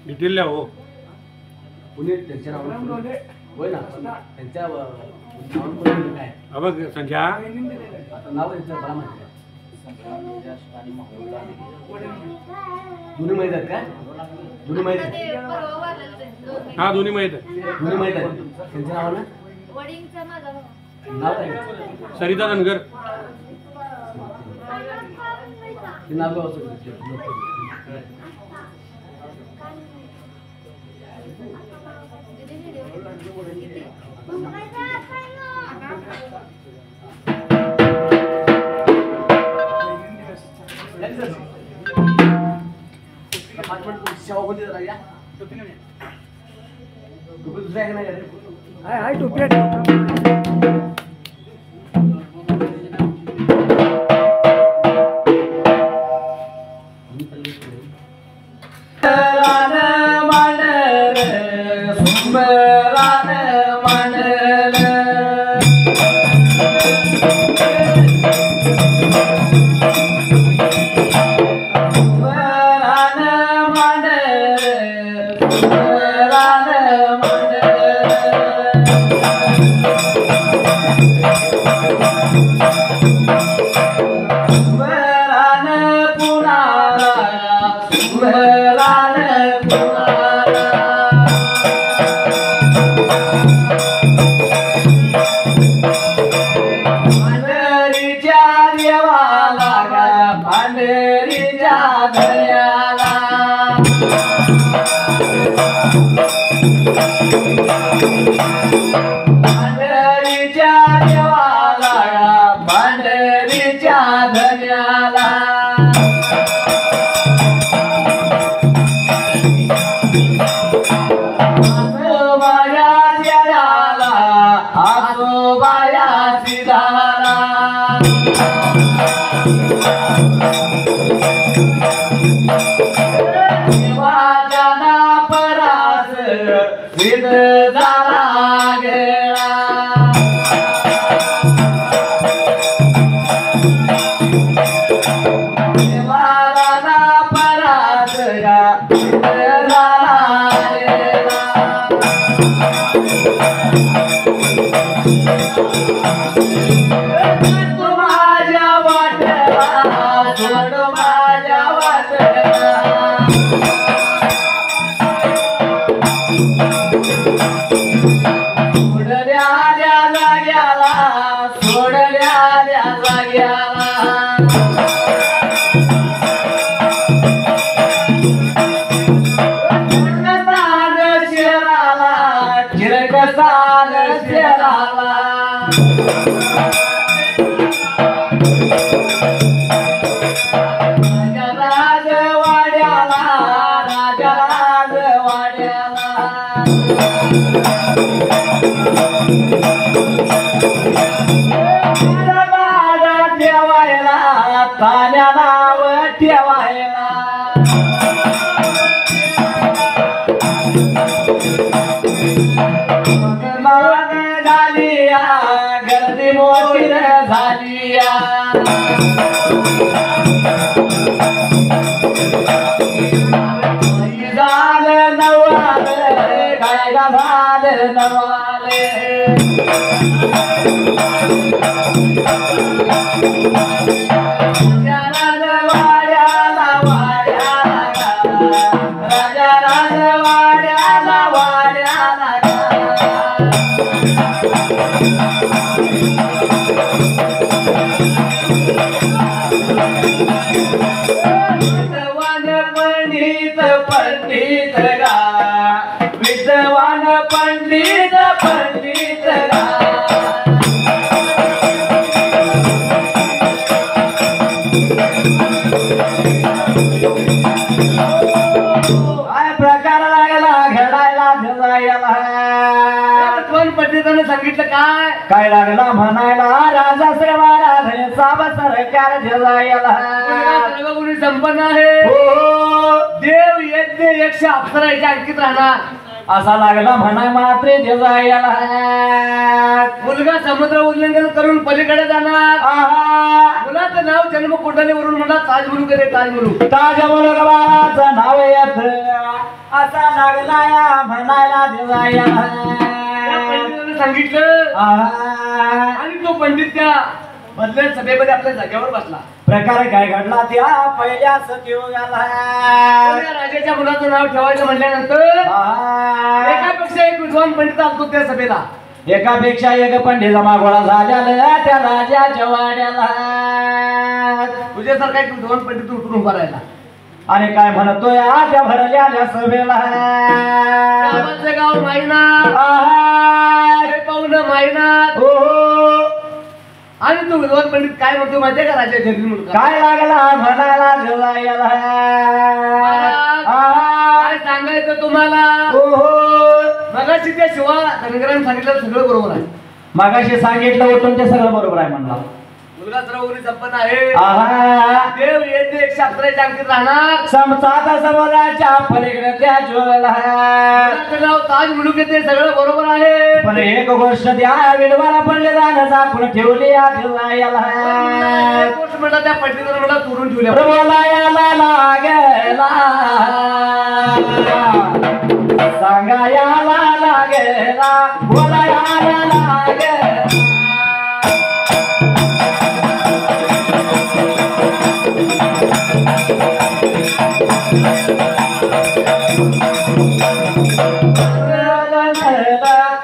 Detail हो पुणे त्यांच्या नावावर होय ना त्यांच्या नावावर काय बघ संख्या आता नाव येतं मला माहिती दोन्ही माहीत आहेत का दोन्ही माहीत आहेत हा दोन्ही माहीत आहे दोन्ही माहीत आहेत त्यांच्या नावानं नाव काय सरिता धनगर ते नाव गाव सांगितलं काय काय लागला म्हणायला राजा श्री महाराज साब सरकार झेलायला सर्वगुणी संपन्न आहे देव यज्ञ यक्ष अप्सराच्या अंकित राहणार असा लागला म्हणा मात्रे देवायला मुलगा समुद्र उल्लंघन करून पलीकडे जाणार मुलाचं नाव जन्म कुंडलीवरून म्हणा ताज मुलुक रे ताज मुलुक ताज मुलग बाळाचं नाव येत असा लागला या म्हणायला देवायला पंडितांनी सांगितलं आणि तो पंडित त्या बदल्या सभेमध्ये आपल्या जागेवर बसला प्रकार काय घडला त्या पहिल्या सतयुगाला त्या राजाच्या मुलाचं नाव ठेवायचं म्हटल्यानंतर एकापेक्षा एक विद्वान पंडित असतो त्या सभेला एकापेक्षा एक पंडित जमागोळा झालेला त्या राजाच्या वाड्याला तुझ्यासारखा एक विद्वान पंडित उठून उभा राहिला आणि काय म्हणतोय त्या भरलेल्या सभेला गावाचं गाव मायना पाहुणं मायना आणि तो विद्वान पंडित काय म्हणतो माहितीये का राजा घरी मुलगा काय लागला म्हणायला देवायला काय सांगायचं तुम्हाला मगाशी त्या शिवा धनगरांनी सांगितलं सगळं बरोबर आहे मगाशी सांगितलं उठून ते सगळं बरोबर आहे म्हणला मुलगा सर्वगुणी संपन्न आहे देव येते एक शास्त्राच्या अंकित राहणार समचाता समाजाच्या पलीकडे त्या ज्वला मुलाचं नाव ताज मुलुक येते सगळं बरोबर आहे पण एक गोष्ट त्या विडवाला पडले जाणं झाकून ठेवली याला एक गोष्ट म्हणतात त्या पंडितांना मला चोरून ठेवल्या बोला याला लागेला सांगा याला लागेला बोला याला लागेला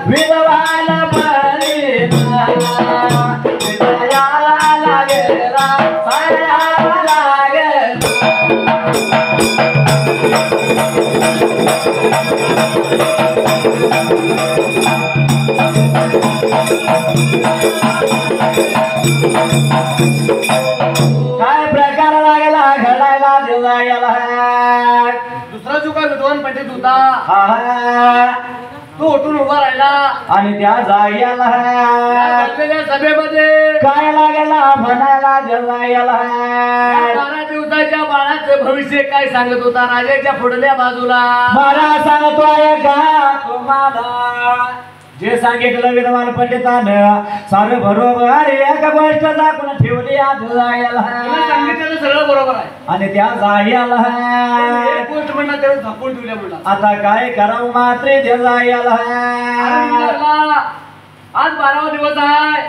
विधवाला पडलेला विधयाला लागेला सायाला लागेला काय प्रकार लागला घडायला देवायला दुसरा जो काय विद्वान पंडित होता तो उठून उभा राहिला आणि त्या जाग्याला बसलेल्या सभेमध्ये काय लागला म्हणायला देवायला 12 दिवसाच्या बाळाचं भविष्य काय सांगत होता राजाच्या पुढल्या बाजूला मला सांगतोय का तुम्हाला जे सांगितलं विद्वान पंडितानं सारं बरोबर एक गोष्ट दाखवून ठेवली तुम्ही सांगितलेलं सगळं बरोबर आहे आणि त्या जाग्याला एक गोष्ट म्हणला त्याला झाकून ठेवल्या म्हणला आता काय करावं मात्र त्या जाग्याला आज 12वा दिवस आहे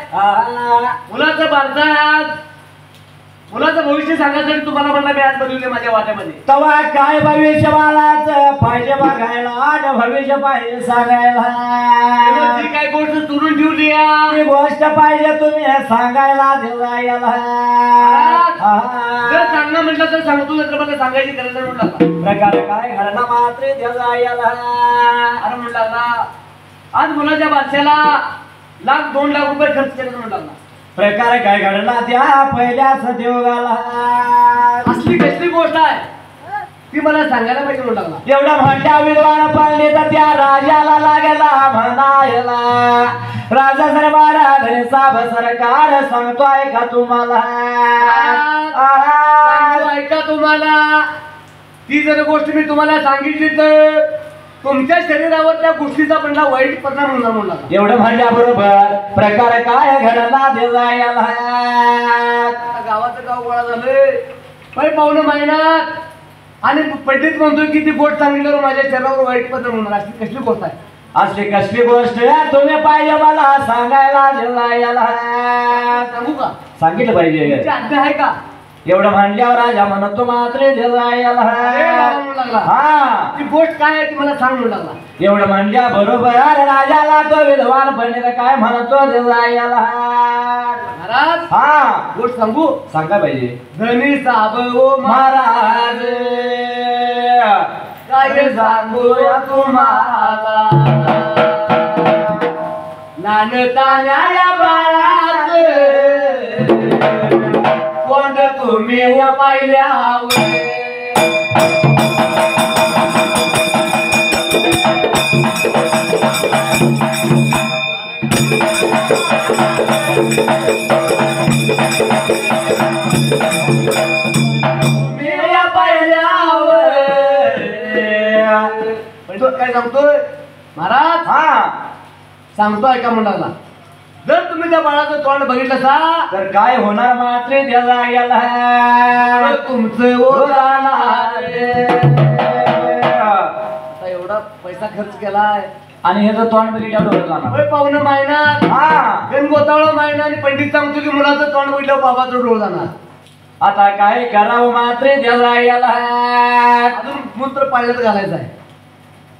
मुलाचं बारसं आहे आज मुलाचं भविष्य सांगायसाठी तुम्हाला म्हणला मी आज बनवले माझ्या वाट्यामध्ये तवा काय भविष्य बाळाचं पाहिजे बघायला आणि भविष्य पाहिजे सांगायला जी काय गोष्ट चुरून ठेवली ती गोष्ट पाहिजे तुम्ही सांगायला देवायला जर सांगणं म्हटलं तर सांगतो तर मला सांगायची गरज नाही म्हटलं प्रकार काय घडला मात्र देवायला अरे म्हणला आज मुलाच्या बारशाला 1,00,000-2 लाख रुपये खर्च केला म्हणला प्रकार काय घडला त्या पहिल्याच देवगाला असली कसली गोष्ट आहे ती मला सांगायला पाहिजे म्हणला एवढा म्हणत्या विद्वान पडले तर त्या राजाला लागला म्हणायला राजा सरबारा धरे साब सरकार सांगतोय का तुम्हाला ऐका तुम्हाला ती जर गोष्ट मी तुम्हाला सांगितली तर तुमच्या शरीरावर त्या गोष्टीचा पण वाईट परिणाम होणार म्हणला एवढं म्हणल्याबरोबर प्रकार काय घडला देवायला गावाचं गाव गोळा झालंय पाहुणं महिन्यात आणि पंडित म्हणतोय की ती गोष्ट सांगितल्यावर माझ्या शरीरावर वाईट परिणाम होणार अशी कसली गोष्ट आहे असली कसली गोष्ट तुम्ही पाहिजे मला सांगायला देवायला सांगू का सांगितलं पाहिजे तुमची आज्ञा आहे का एवढं म्हणल्यावर राजा म्हणतो मात्र देवायला हा ती गोष्ट काय आहे ती मला सांग म्हणू लागला एवढं म्हणल्या बरोबर राजाला तो विद्वान पंडित काय म्हणतो देवायला महाराज हा गोष्ट सांगू सांगा पाहिजे धनी साबो महाराज काय सांगू या तुम्हाला नानतान्या बाळात कोण तुम्ही पाहिल्यावर बघ काय सांगतोय महाराज. हा सांगतो ऐका मंडळाला. जर तुम्ही त्या बाळाचं तोंड बघितलं सा तर काय होणार मात्र त्याला गेला तर तुमचं ओ जाणार. आता एवढा पैसा खर्च केलाय आणि ह्याचं तोंड बघितल्यावर डोळं जाणार. होय पाहुणं मायना हा गणगोतावळ मायना आणि पंडित सांगतो की मुलाचं तोंड बघितलं बाबाचं डोळ जाणार. आता काय करावं मात्र त्याला गेला अजून मूत्र पाण्यात घालायचं आहे.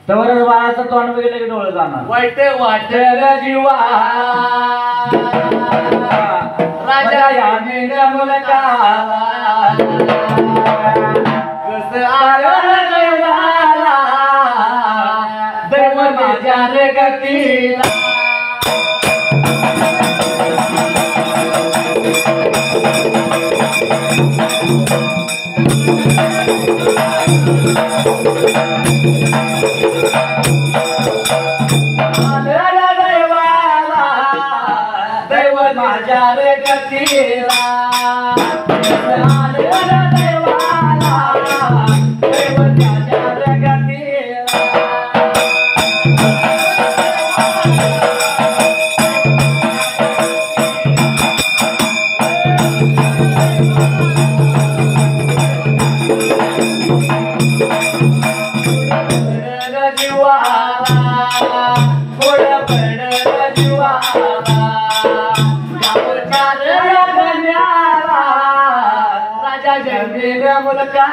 तर बाळाचं तोंड बघितलं की डोळं जाणार. वाईट वाटत जीवा राजा याने मुलगा कसं आलं देवाला दैव माझ्या रे गतीला. दैव माझ्या रे गतीला. देवाला दैव माझ्या रे गतीला. राजा जगदेव मुलगा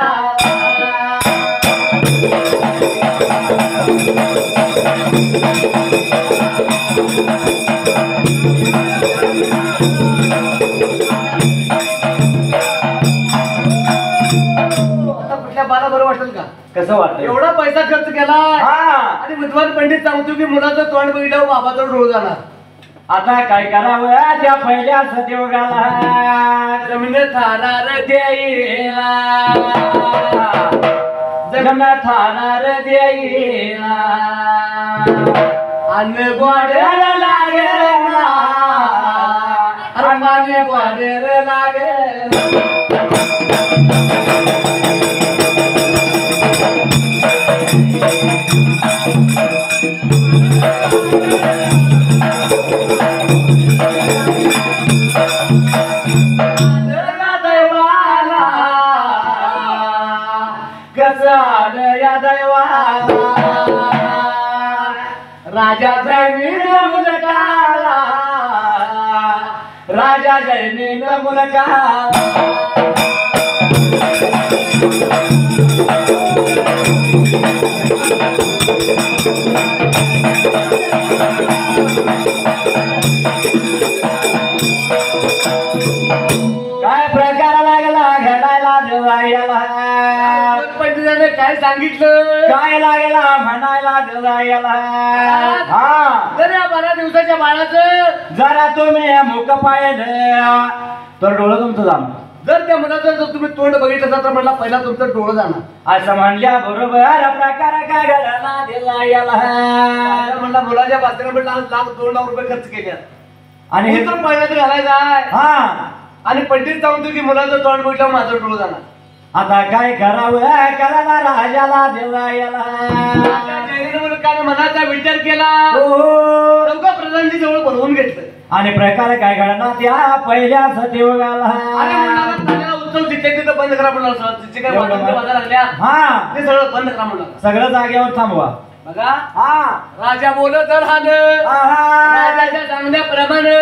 कुठल्या बाला बरं वाटेल का? कसं वाटतं एवढा पैसा खर्च केला हा आणि विद्वान पंडित सांगतो की मुलाचं तोंड बघितलं बाबाचं डोळ जाणार. आता काय करावं त्या पहिल्या सतीयोगाला जमीन थारार देईला जगन्नाथ थानार देईला अन्न गोड्याला लागेला अरे माझे गोड्याला लागेल. दैवाला कसं या दैवाला राजा जैनीन मुलगाला राजा जैनीन मुलगाला. काय प्रकार लागला घडायला देवायला पंडिताने काय सांगितलं काय लागला म्हणायला देवायला. हा तर या 12 दिवसाच्या बाळाचं जरा तुम्ही मुख पाहिलं तर डोळं तुमचं जाणार. जर त्या मुलाचं जर तुम्ही तोंड बघितलं असाल तर म्हटलं पहिला तुमचं डोळं जाणार. असं म्हणल्या बरोबर प्रकार काय घडायला देवायला. म्हणला मुलाच्या बाजूला म्हटलं आज ₹1,00,000-2,00,000 खर्च केले आणि हे मूत्र पाण्यात घालायचा आहे. हा आणि पंडित सांगतो की मुलाचं तोंड बघितलं माझं डोळं जाणार. आता काय करावं करायला राजाला देवायला. जैन मुलकाने मनाचा विचार केला हो लवकर प्रधानजी जवळ बोलवून घेतलं आणि प्रकार काय घडणार त्या पहिल्या सतीयोगाला. आणि म्हणाला चांगला उत्सव जिथे तिथं बंद करा म्हणाला. तिथे काय एवढं वाजंत्री वाजायला लागल्या हा ते सगळं बंद करा म्हणाला. सगळं जागेवर थांबवा. बघा हा राजा बोलत राहणं राजाच्या सांगण्याप्रमाणे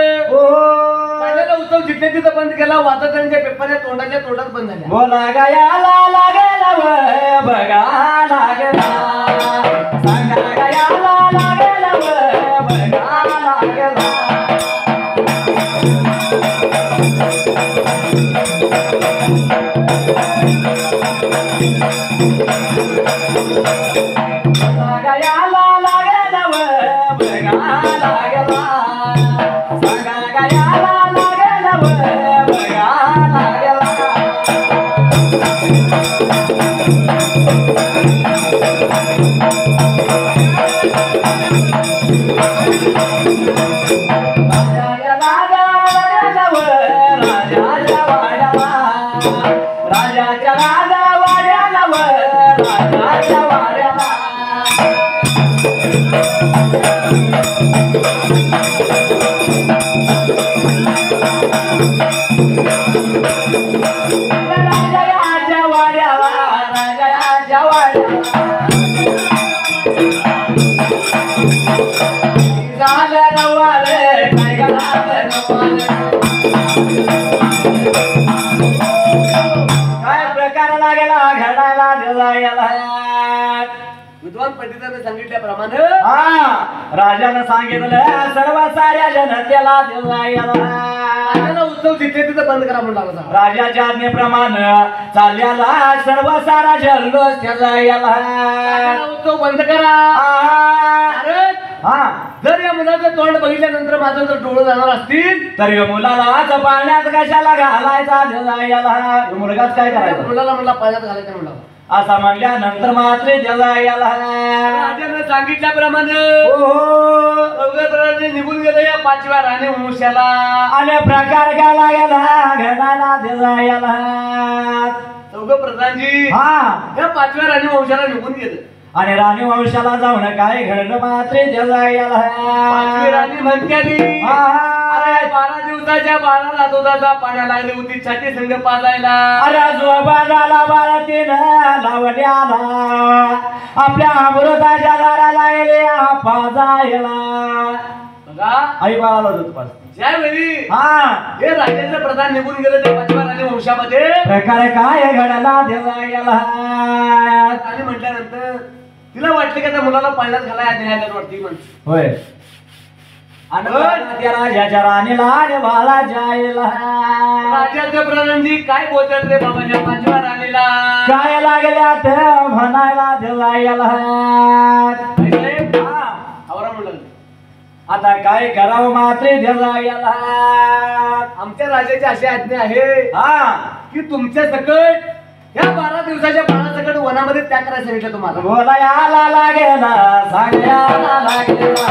पहिल्याला उत्सव जिथे तिथं बंद केला. वाजतांच्या पेपरच्या तोंडाच्या तोंडात बंद झाल्या. बोला गयाला लागेला व बघा लागला सांगा गयाला लागेला व बघा लागला. गयाला लागेला व बघा लागला सांगा गयाला लागेला व बघा लागला. राजाच्या राजा वाड्याला व राजाच्या वाड्याला राजाच्या वाड्याला राजाच्या वाड्याला झालं नवाले काय झालं नवाले काय प्रकार लागला घडायला दिला विद्वान पंडितांनी सांगितल्याप्रमाणे राजानं सांगितलं सर्व साऱ्या जनतेला दिला राजाला उत्सव जिथे तिथे बंद करा म्हणून लागला सारा. राजाच्या आज्ञेप्रमाणे चालल्याला सर्व सारा जल्लोष त्याला राजाला उत्सव बंद करा. कारण जर या मुलाचं तोंड बघितल्यानंतर माझं जर डोळं जाणार असतील तर या मुलाला पाण्यात कशाला घालायचा दिला मुलगाच काय करायचा मुलाला म्हणला पाण्यात घालायचं म्हणला. असा म्हणल्यानंतर मात्र दिला राजाने सांगितल्याप्रमाणे चौघे निघून गेले या 5व्या राणी वंशाला. आणि प्रकार काय लागला घडायला दिला चौघ प्रधानजी या 5व्या राणी वंशाला निघून गेले. आणि राणी वंशाला जाऊन काय घडलं मात्र दिला 5वी राणी म्हणत्याली अरे 12 दिवसाच्या बाळाला दुधाचा पाण्या लागली होती छाती संघ पाजायला. अरे जोबाला बाळातीनं लावण्याला आपल्या अमृताच्या दाराला गेले पाजायला. बघा आई बाळाला दूध पाजते ज्यावेळी हे राजाचे प्रधान निघून गेले त्या 5व्या राणी वंशामध्ये प्रकार काय घडला दिला आणि म्हटल्यानंतर तिला वाटले की त्या मुलाला पाण्यात घालाय न्यायला वाटते म्हणजे होय आणि त्या राजाच्या राणीला आणि बाळा जायला राजाचे प्रधानजी काय बोलतात रे बाबाच्या 5व्या राणीला काय लागल्यात म्हणायला दिला आवरा म्हणलं आता काय करावं मात्र दिला आमच्या राजाची अशी आज्ञा आहे की तुमच्या सकट या 12 दिवसाच्या बाळासकट वनामध्ये त्याग करायला सांगितलं तुम्हाला. बोला याला लागेला सांगायला लागेला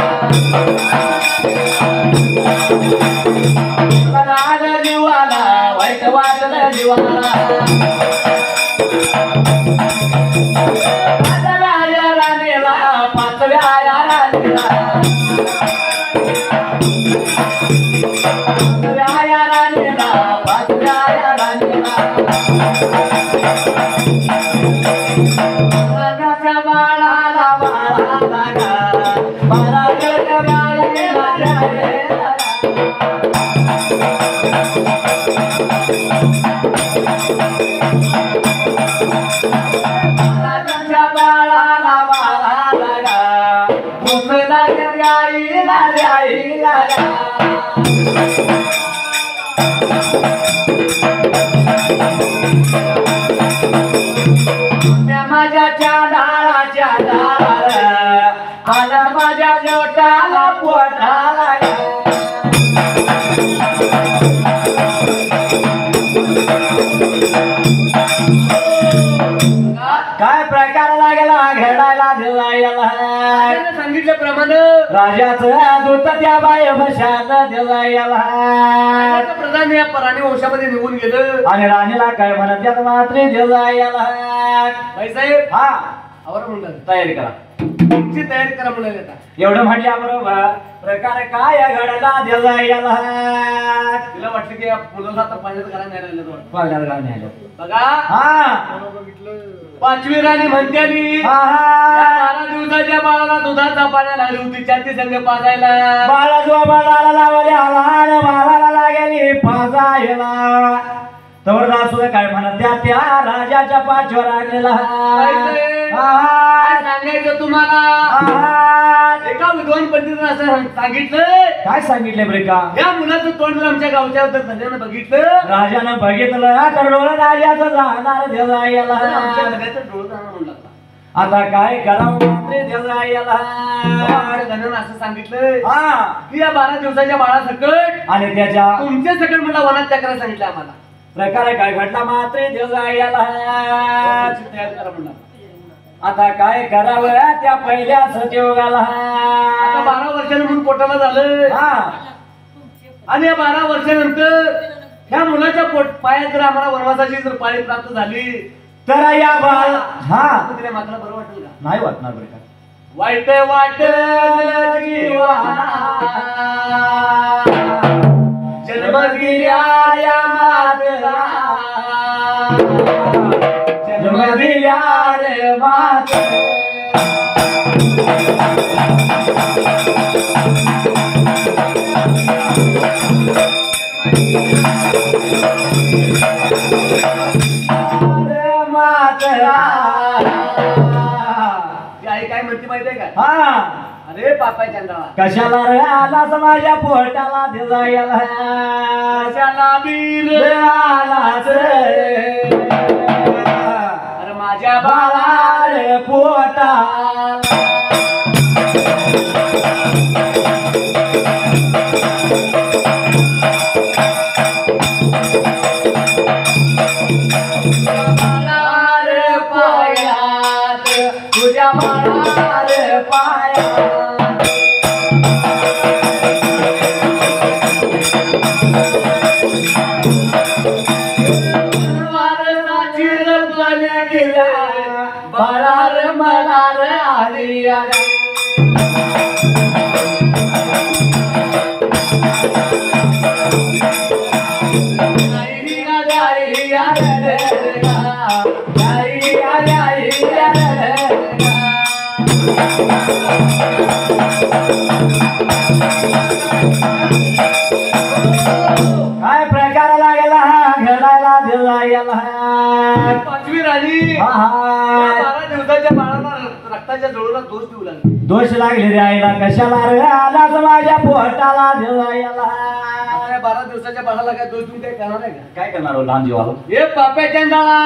राजा जीवाला वाईट वाटलं जीवाला राजा राणीला 5व्या राणीला 5व्या राणीला 5व्या राणीला राजाच्या बाळाला बाळाला बाळाच्या बाळाला राजाच्या बाळाला बाळाला मुसला गाईला गाईला माझ्या डाळाच्या डाळ आला माझ्या जोटाला पोटाला काय प्रकार लागला घडायला दिला सांगितल्याप्रमाणे राजाचं दूत त्या बाय भशाला दिला प्रधान या राणी वंशामध्ये निघून गेलं. आणि राणीला काय म्हणत त्यात मात्र दिला साहेब आवर म्हणलं तयारी करा तुमची तयारी करा म्हणाले. आता एवढं म्हटल्या बरोबर प्रकार काय घडला दिला तिला वाटलं की या मुलाला आता पाण्यात घाला नाही राहिलं वाटतं. पाण्यात घालून आलं बघा 5वी राणी म्हणत्याली 12 दिवसाच्या बाळाला दुधाचा पाण्या लागली होती छाती संघ पाजायला. बाळा जो बाळाला लावल्या आणि बाळाला लागली पाजायला तर सुद्धा काय म्हणत त्या राजाच्या 5व्या राणीला काय सांगायचं तुम्हाला. एका विद्वान पंडितांनी असं सांगितलं. काय सांगितलं बरे का या मुलाचं तोंड आमच्या गावच्या धन्यानं बघितलं. राजानं बघितलं तर डोळं राजाचं जाणार देवा याला आमच्या धन्याचं डोळं जाणार म्हणून लागला. आता काय करावं मात्र देवा याला धन्यानं असं सांगितलं की या 12 दिवसाच्या बाळासकट आणि त्याच्या तुमच्या सकट म्हणला वनात त्या करायला सांगितलं आम्हाला. प्रकार काय घडला मात्र देवा याला तयार करा म्हणला. आता काय करावं त्या पहिल्या सचिवाला आता 12 वर्षांनंतर पोटाला झालं आणि या 12 वर्षानंतर ह्या मुलाच्या पायात जर आम्हाला वनवासाची जर पाळी प्राप्त झाली तर या बाळ तिला मात्र बरं वाटेल का? नाही वाटणार बरं का वाईट वाटलं जीवाला जन्म दिल्या या मातला जन्म दिल्या रे मात आई काय म्हणते माहितीये का? हा अरे बापा चंद्रा कशाला रे आलास माझ्या पोटाला दिजायला कशाला बीर रे आलास रे अरे माझ्या बाळा रे पोटाला तुझ्या माळार पाया चिरपल्या गेल्या बाळार मलार आली काय प्रकार लागला घडायला दिला पाचवी राणी हा. 12 दिवसाच्या बाळाला रक्ताच्या जोडूला दोष देऊ लागले. दोष लागले रे आईला कशाला रे आलाच माझ्या पोटाला दिला आता या 12 दिवसाच्या बाळाला काय दोष देऊन काय करणार आहे का? काय करणार हो लहान जीवाला हे पाप्याच्या डाळा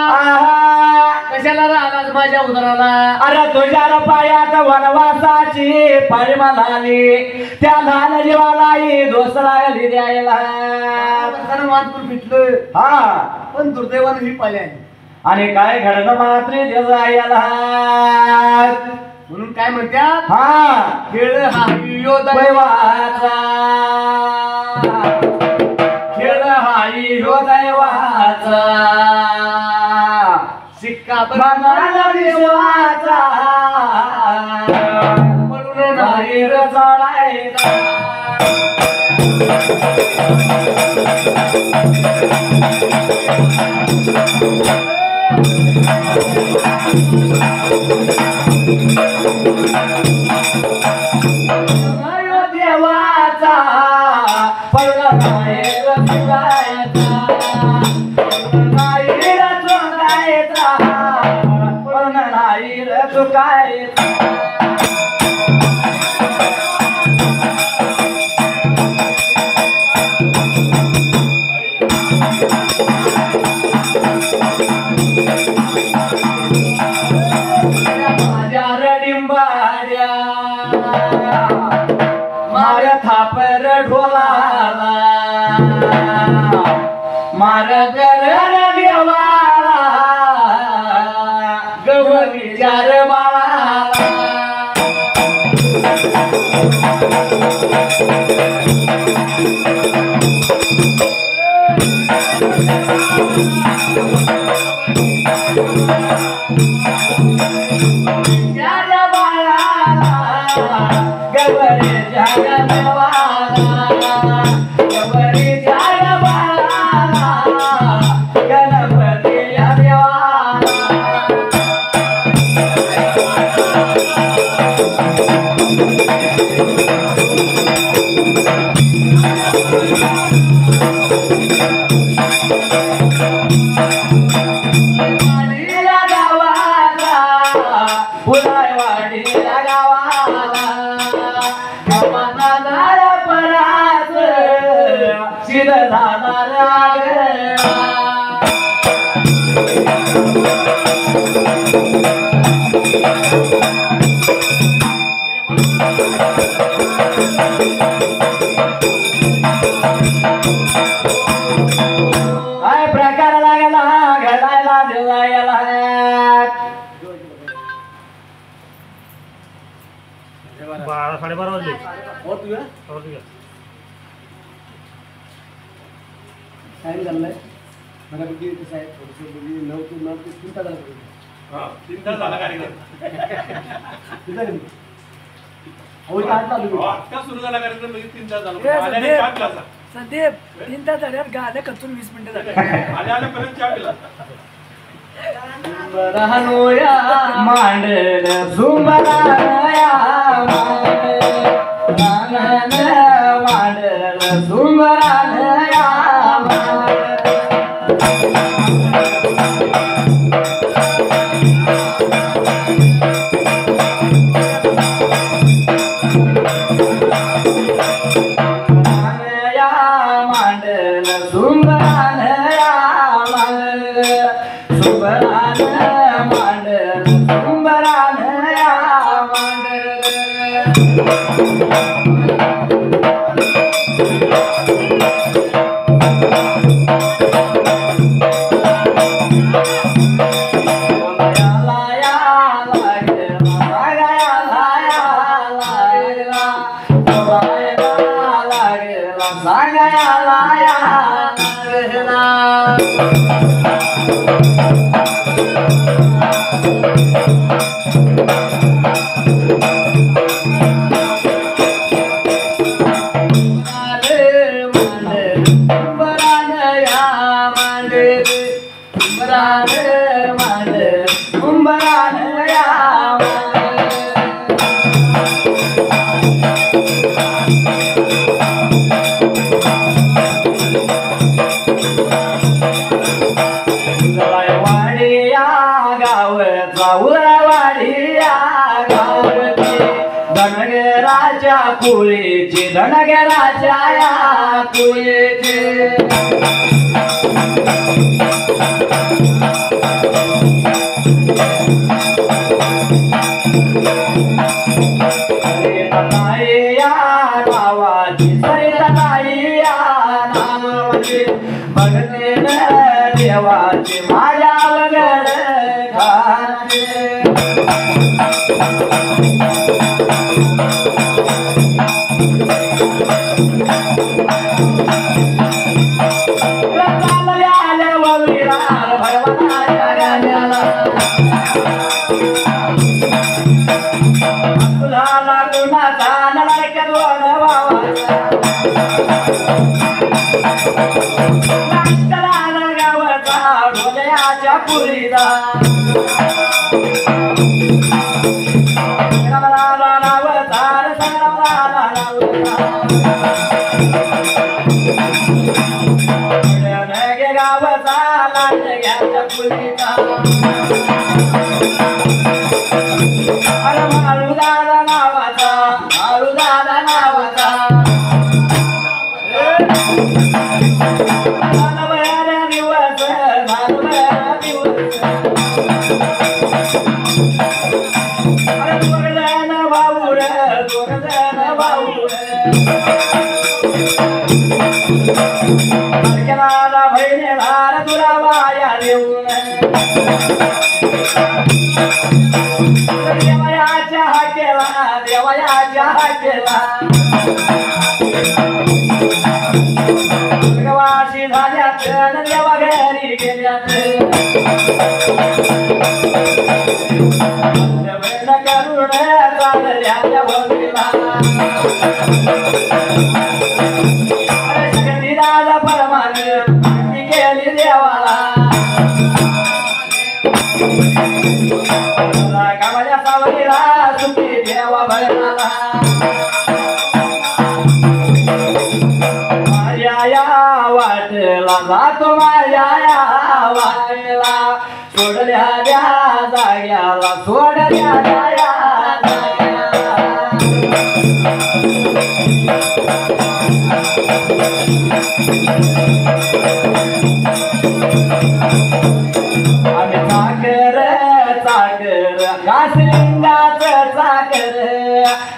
कशाला राहणार माझ्या उदराला? अरे तुझ्या पायात वनवासाची फळ म्हणाली त्या लहान जीवालाही दोष लागली द्यायला वादपूर पिटलं हा पण दुर्दैवानं ही पाळी आहे. आणि काय घडलं मात्र जायला म्हणून काय म्हणतात हा खेळ हा यो दैवाचा खेळ हा यो दैवाचा शिक्का मनाला विश्वाचा म्हणून नाही रे चढायचा देवाचा पडला नाही रे चुकायचा नाही रे चुकायचा पण नाही रे चुकायचा माझ्या रडिंबाड्या माझ्या थापर ढोलाला माझ्या घर देवाला गवळी चार बाळाला चार बाळाला गवळी चार देवाला गवळी चार बाळाला गणपती देवाला वाडीला गावाला पुरायवाडीला गावाला गव्हाना नाळ परात शिर जाणार आगळा काय प्रकार लागला घडायला दिलायला 12:30 वाजले. हो तुझ्या टाइम झालाय मला किती कसं आहे थोडंसं 9 ते 3 तास झाला. हा, 3 तास झाला कार्यक्रम. तुझा आता सुरू झाला कार्यक्रम लगेच 3 तास झाला आल्याने चहा पिला संदीप 3 तास झाल्यावर गाणं कचून 20 मिनिटं झाले आल्यापर्यंत चहा पिला सुंबरानोया मांडल सुंबरानोया मांडल सुंबरानोया मांडल सुंबरानया सुंबरान मांडल सुंबरानया धनगराच्या कुळीचे धनगराच्या कुळीचे नावाची सरिताई या नावाची बघते देवाची माझ्या वगैरे खाते पुरीला अरे मारुदादा नावाचा मारुदादा नावाचा देवयाच्या हाकेला देवयाच्या हाकेला गवाशी झाल्यात देवा घरी गेल्यात करुण चालल्या देवला शक्ती दादा परमान केली देवाला कामाच्या सावलीला सुट्टी देवा भरणाला माझ्या या वाटला जातो माझ्या या वाटला सोडल्या द्या जाग्याला सोडल्या द्या आम्ही चाकर चाकर घासलिंगाचं चाकर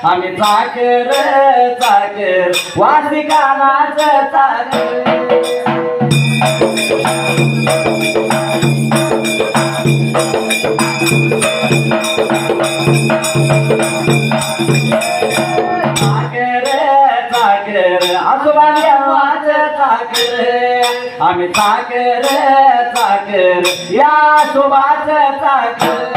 आम्ही चाकर चाकर वासिकानाचं चाकर चाकर चाकर आजोबा देवाचं चाकर आम्ही चाकर चाकर या आजोबाचं चाकर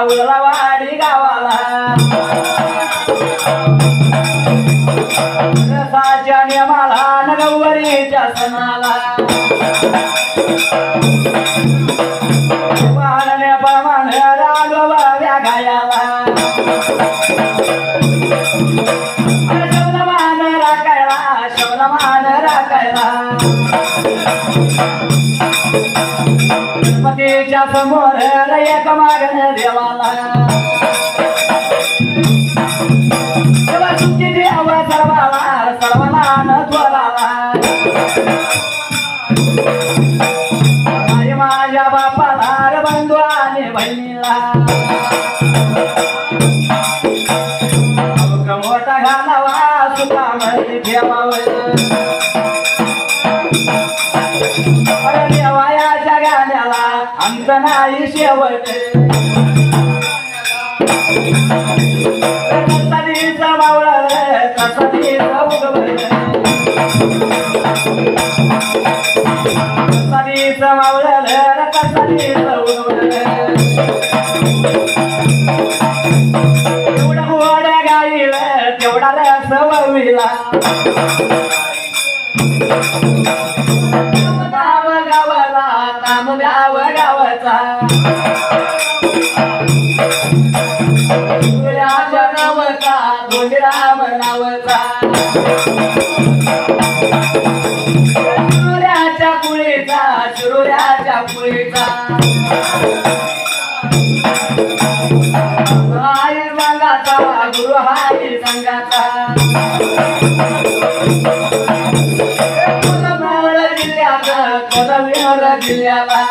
उलवाडी गावाला रसाच्या नियमाला नगवरीच्या सणाला वाहने प्रमाण राघवाव्या गायाला शबनमान राखायला गणपतीच्या समोर एक मागण देवाला तेव्हा तुमची देव सर्वाला न त्वराला माझ्या बापाला बंधू आणि बहिणीला मोठा घालावा सुखामध्ये ठेवावं देवायाच्या गाण्याला अंत नाही शेवट कसानीचा मावळ कसानीचा उगवलं कसानीचा मावळलं कसानीचा उगवलं एवढा गोड्या गाईल तेवढा रस वविला गावाला काम गावाचा सूर्याच्या नावाचा धोंडीराम नावाचा सूर्याच्या कुळीचा शिरोऱ्याच्या कुळीचा आई संघाचा गुरु हाई संघाचा जिल्ह्याला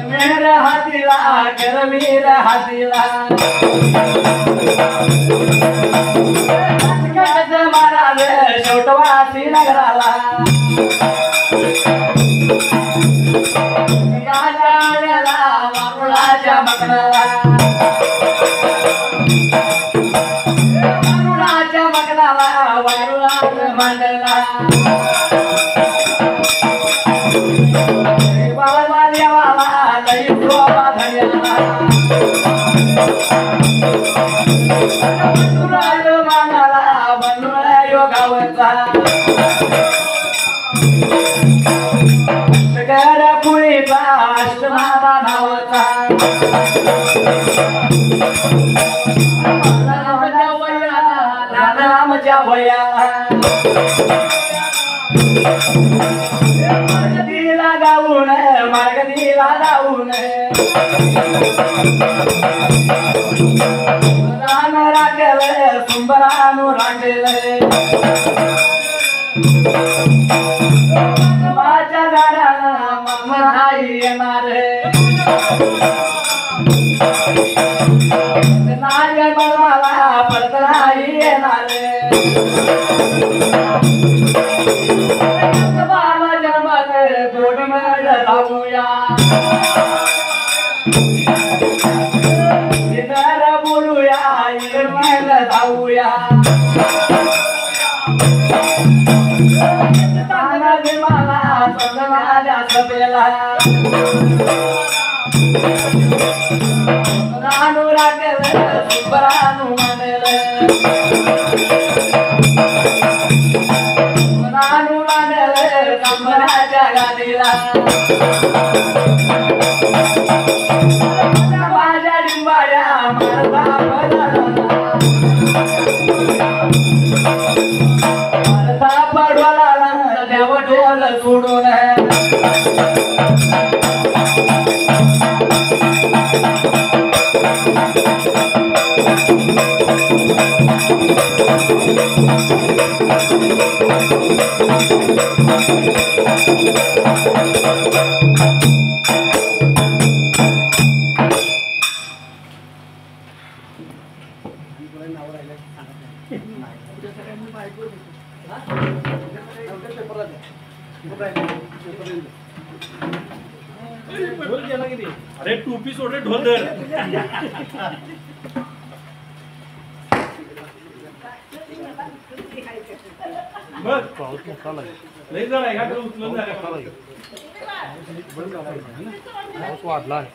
मेहर हातीला करवीर हातीला महाराज शेवटवासी नगराला गाण्याला वारुळाच्या मकनाला वारुळाच्या मकनाला वारुळाच्या मांडला पुळीचा अष्टनादा नावाचा नानामच्या वयाला मार्गदीला गाऊन मार्गदीला गाऊन रान राखल सुंबरानू राखल माझ्या झाडाला मम्मा नाही येणार नार्य मला परत नाही येणार बाबा जन्मात गोड मळ लावूया इतर बोलूया निर्मळ धावूया मला संगमाल्या सभेला रानू राखेल सुबरानू म्हणेल रानू म्हणेल कंबराच्या गादीला माझ्या डिंबाड्या मारता पडवाला देव ढोल सोडून अरे टोपी सोडले ढोल धर बघ पाऊस मोठा लागेल लई जड आहे का तुला उचलून झालं पाऊस वाढला आहे